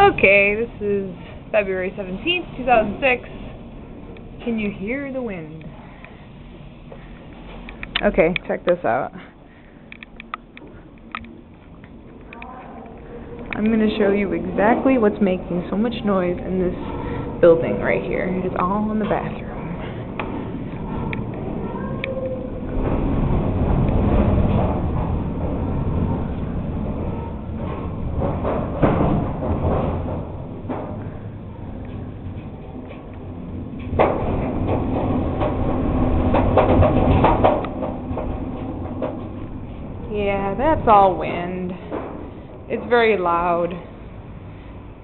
Okay, this is February 17th, 2006. Can you hear the wind? Okay, check this out. I'm going to show you exactly what's making so much noise in this building right here. It's all in the bathroom. Yeah, that's all wind. It's very loud.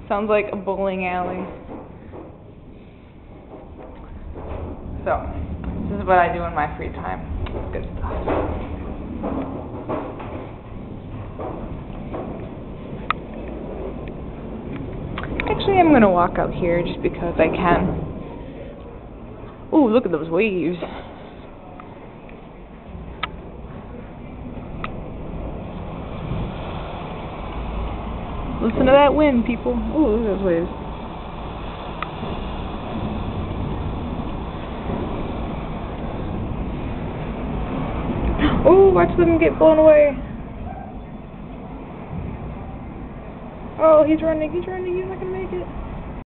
Sounds like a bowling alley. So, this is what I do in my free time. It's good stuff. Actually, I'm going to walk out here just because I can. Ooh, look at those waves. Listen to that wind, people. Ooh, look at those waves. Ooh, watch them get blown away. Oh, he's running, he's not gonna make it.